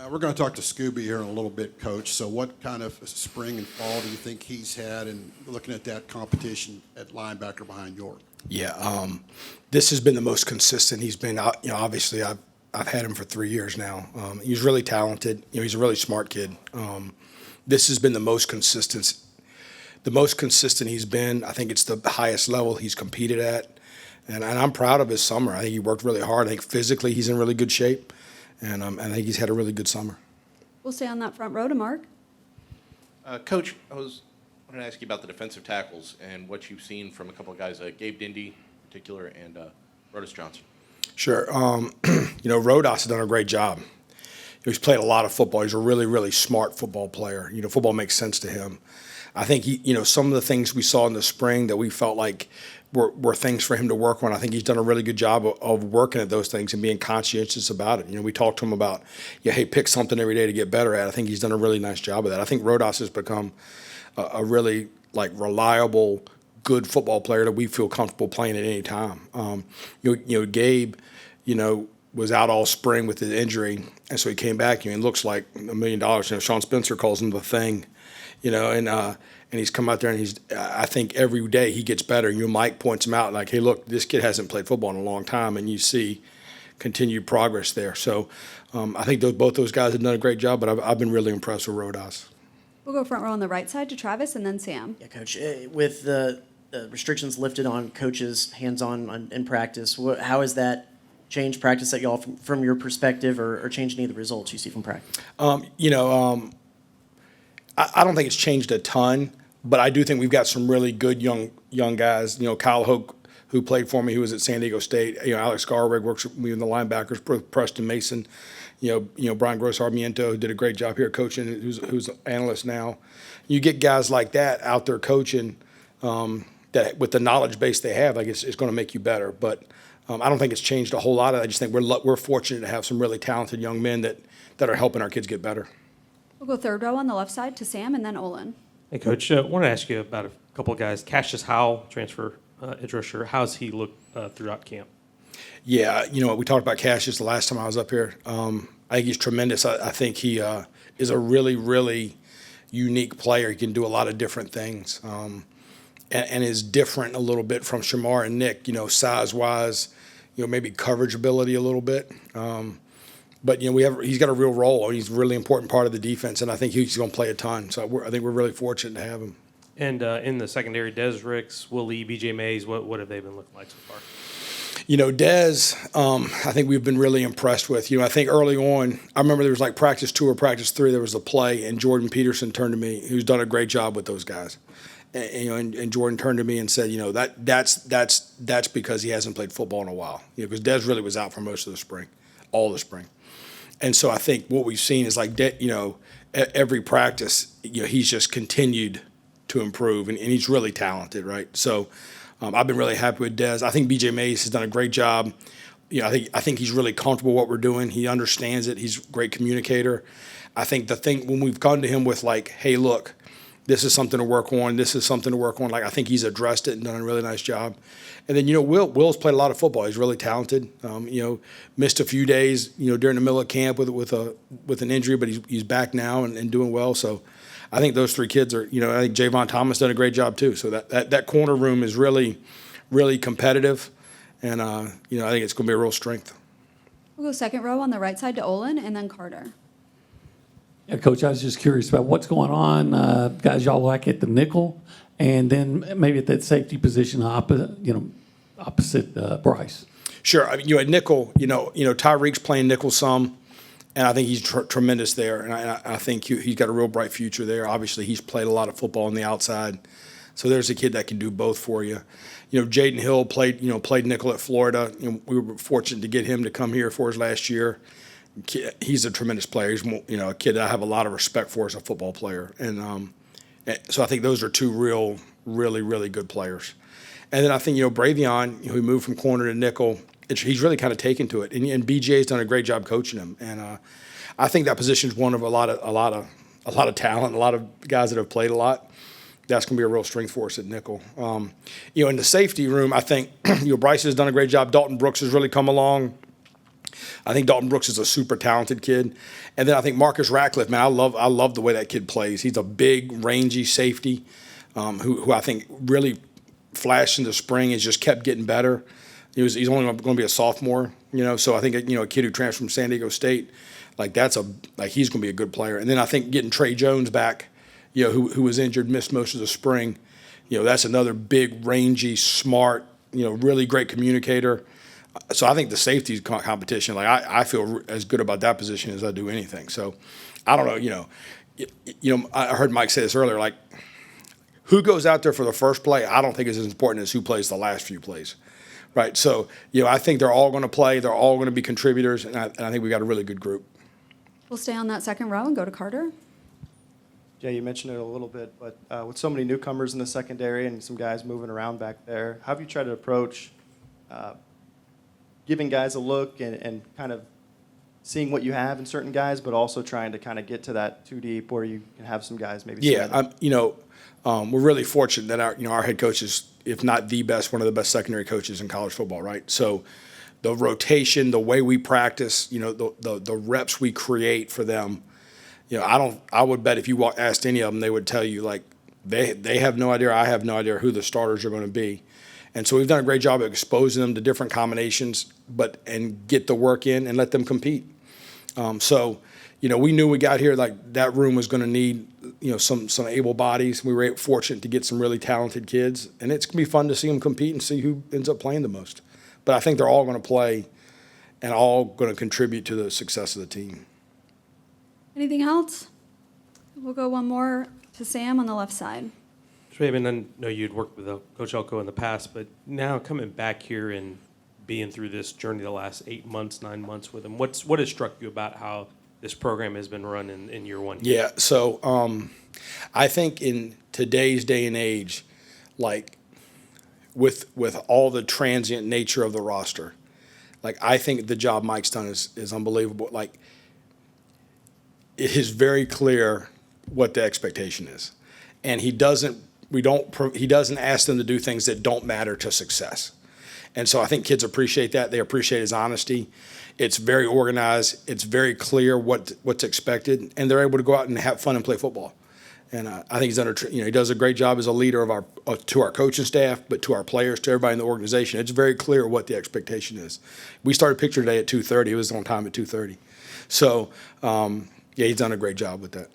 We're going to talk to Scooby here in a little bit, Coach. So what kind of spring and fall do you think he's had, and looking at that competition at linebacker behind York? Yeah, this has been the most consistent he's been. Obviously, I've had him for 3 years now. He's really talented. He's a really smart kid. This has been the most consistent. The most consistent he's been. I think it's the highest level he's competed at, and I'm proud of his summer. I think he worked really hard. I think physically he's in really good shape, and I think he's had a really good summer. We'll stay on that front row to Mark. Coach, I wanted to ask you about the defensive tackles and what you've seen from a couple of guys, Gabe Dindy in particular, and Rodas Johnson. Sure. Rodas has done a great job. He's played a lot of football. He's a really, really smart football player. Football makes sense to him. I think some of the things we saw in the spring that we felt like were things for him to work on. I think he's done a really good job of working at those things and being conscientious about it. We talked to him about, hey, pick something every day to get better at. I think he's done a really nice job of that. I think Rodas has become a really reliable, good football player that we feel comfortable playing at any time. Gabe, was out all spring with his injury, and so he came back and looks like $1 million. Sean Spencer calls him the thing, and he's come out there and I think every day he gets better. Mike points him out like, hey, look, this kid hasn't played football in a long time, and you see continued progress there. So I think both those guys have done a great job, but I've been really impressed with Rodas. We'll go front row on the right side to Travis and then Sam. Yeah, Coach, with the restrictions lifted on coaches hands-on in practice, how has that changed practice that y'all, from your perspective, or changed any of the results you see from practice? I don't think it's changed a ton, but I do think we've got some really good young guys. Kyle Hoke, who played for me, who was at San Diego State. Alex Garwig works with me in the linebackers. Preston Mason. Brian Gross-Armiento, who did a great job here coaching, who's an analyst now. You get guys like that out there coaching, that with the knowledge base they have, it's going to make you better. But I don't think it's changed a whole lot. I just think we're fortunate to have some really talented young men that are helping our kids get better. We'll go third row on the left side to Sam and then Olin. Hey, Coach, I want to ask you about a couple of guys. Cassius Howell, transfer edge rusher. How's he look throughout camp? Yeah, we talked about Cassius the last time I was up here. I think he's tremendous. I think he is a really, really unique player. He can do a lot of different things, and is different a little bit from Shamar and Nick. Size-wise, maybe coverage ability a little bit. But he's got a real role. He's a really important part of the defense, and I think he's going to play a ton. So I think we're really fortunate to have him. And in the secondary, Des Ricks, Willie, B.J. Mays, what have they been looking like so far? Des, I think we've been really impressed with. I think early on, I remember there was practice 2 or practice 3, there was a play, and Jordan Peterson turned to me, who's done a great job with those guys. And Jordan turned to me and said, that's because he hasn't played football in a while. Because Des really was out for most of the spring, all the spring. And so I think what we've seen is every practice, he's just continued to improve, and he's really talented, right? So I've been really happy with Des. I think B.J. Mays has done a great job. I think he's really comfortable with what we're doing. He understands it. He's a great communicator. I think the thing when we've gone to him with hey, look, this is something to work on. This is something to work on. I think he's addressed it and done a really nice job. And then, Will's played a lot of football. He's really talented. Missed a few days, during the middle of camp with an injury, but he's back now and doing well. So I think those 3 kids are, I think Javon Thomas done a great job too. So that corner room is really, really competitive. And, I think it's going to be a real strength. We'll go second row on the right side to Olin and then Carter. Yeah, Coach, I was just curious about what's going on, guys y'all like at the nickel, and then maybe at that safety position opposite Bryce. Sure. I mean, at nickel, Tyreek's playing nickel some, and I think he's tremendous there. And I think he's got a real bright future there. Obviously, he's played a lot of football on the outside, so there's a kid that can do both for you. Jaden Hill played nickel at Florida. We were fortunate to get him to come here for his last year. He's a tremendous player. He's a kid that I have a lot of respect for as a football player, and so I think those are 2 really, really good players. And then I think Bravion, who moved from corner to nickel, he's really kind of taken to it, and BJ's done a great job coaching him. And I think that position is one of a lot of talent, a lot of guys that have played a lot. That's going to be a real strength for us at nickel. In the safety room, I think Bryce has done a great job. Dalton Brooks has really come along. I think Dalton Brooks is a super talented kid. And then I think Marcus Ratcliffe, man, I love the way that kid plays. He's a big, rangy safety who I think really flashed in the spring, has just kept getting better. He's only going to be a sophomore, so I think, a kid who transferred from San Diego State, he's going to be a good player. And then I think getting Trey Jones back, who was injured, missed most of the spring, that's another big, rangy, smart, really great communicator. So I think the safety competition, I feel as good about that position as I do anything. So I don't know, I heard Mike say this earlier, who goes out there for the first play, I don't think is as important as who plays the last few plays, right? So, I think they're all going to play. They're all going to be contributors, and I think we got a really good group. We'll stay on that second row and go to Carter. Jay, you mentioned it a little bit, but with so many newcomers in the secondary and some guys moving around back there, how have you tried to approach giving guys a look and kind of seeing what you have in certain guys, but also trying to kind of get to that too deep where you can have some guys maybe. Yeah, we're really fortunate that our head coach is, if not the best, one of the best secondary coaches in college football, right? So the rotation, the way we practice, the reps we create for them, I would bet if you asked any of them, they would tell you they have no idea, I have no idea who the starters are going to be. And so we've done a great job of exposing them to different combinations, and get the work in and let them compete. We knew we got here that room was going to need some able bodies. We were fortunate to get some really talented kids, and it's going to be fun to see them compete and see who ends up playing the most. But I think they're all going to play and all going to contribute to the success of the team. Anything else? We'll go one more to Sam on the left side. Coach Bateman, I know you'd worked with Coach Elko in the past, but now coming back here and being through this journey the last 8 months, 9 months with him, what has struck you about how this program has been run in year one? Yeah, so I think in today's day and age, with all the transient nature of the roster, I think the job Mike's done is unbelievable. It is very clear what the expectation is, and he doesn't ask them to do things that don't matter to success. And so I think kids appreciate that. They appreciate his honesty. It's very organized. It's very clear what's expected, and they're able to go out and have fun and play football. And I think he's done he does a great job as a leader to our coaching staff, but to our players, to everybody in the organization. It's very clear what the expectation is. We started picture today at 2:30. It was on time at 2:30. So he's done a great job with that.